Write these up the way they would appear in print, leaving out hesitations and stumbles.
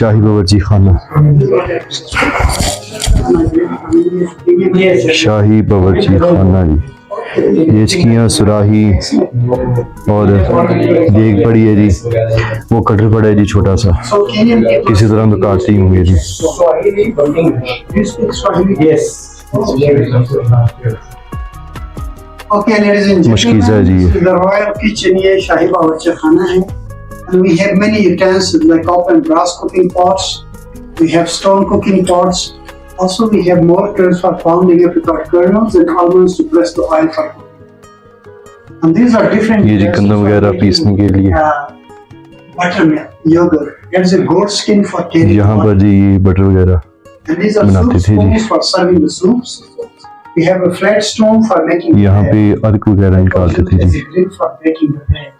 शाही बावर्ची खाना, शाही बावर्ची खाना जी। ये सुराही और देग पड़ी है जी, वो कटर पड़ा है जी छोटा सा, किसी तरह में काटते ही होंगे जी। मशकीज़ा है जी। रॉयल किचन ये शाही बावर्ची खाना है। And we have many utensils like copper and brass cooking pots. We have stone cooking pots. Also, we have mortars for pounding apricot kernels and almonds to press the oil for cooking. And these are different. ये जी गंदम वगैरह पीसने के लिए। Buttermilk, yogurt. There's a goat skin for carrying. यहाँ पर जी ये butter वगैरह And these are बनाते soup थे जी। spoons for serving the soups. We have a flat stone for making. यहाँ पे अर्क वगैरह निकालते थे As ji. a grill for baking the bread.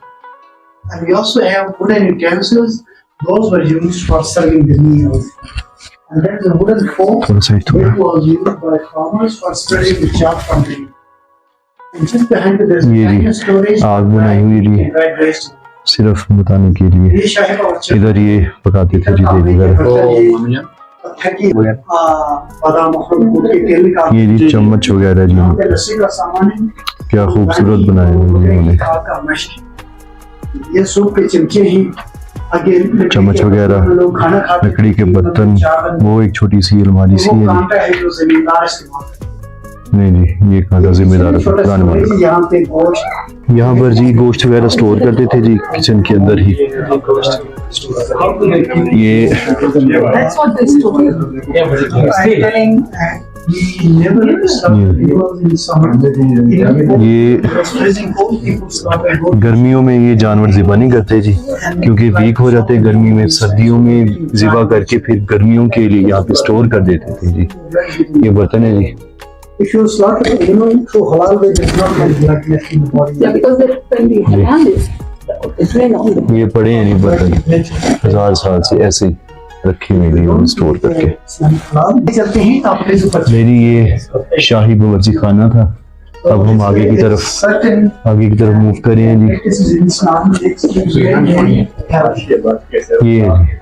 And we also have wooden utensils. Those were used for serving the meals. And there is a wooden fork थोड़ा सा which was used by farmers for spreading the chaff from the. And just behind it there's a ये जी, tiny storage आग बनाई हुई जी। and dried vegetables. सिर्फ बताने के लिए। ये शाही बावर्ची इधर ये पकाते थे जी देग वगैरह। बादाम अखरोट के तेल निकाल ये जी चम्मच वगैरह जी, यहाँ पे लस्सी का सामान है। क्या खूबसूरत बनाए हुए हैं उन्होंने। का मश्क। ये सूप के चमचे हैं। आगे चम्मच वगैरह, लोग खाना खाते हैं। लकड़ी के बर्तन, वो एक छोटी सी अलमारी सी वो है कांटा है जो जमींदार इस्तेमाल करते जी। नहीं जी, ये कांटा जिम्मेदार है पुराने वाला। यहाँ पे गोश्त यहाँ पर जी गोश्त वगैरह स्टोर करते थे जी किचन के अंदर ही। ये That's what they store. ये गर्मियों में ये जानवर ज़िबा नहीं करते जी, क्योंकि वीक हो जाते गर्मी में। सर्दियों में ज़िबा करके फिर गर्मियों के लिए यहाँ पे स्टोर कर देते थे जी। ये बर्तन है जी। If you slaughter the animal through halal way, does not make blood left in the body. Yeah, because when we have this, it's very long. ये पड़े हैं नहीं बर्तन, 1000 साल से ऐसे ही रखे हुए हैं स्टोर करके। चलते हैं आप प्लीज ऊपर मेरी ये शाही बावर्ची खाना था। अब हम आगे की तरफ मूव करें जी। ये है जी।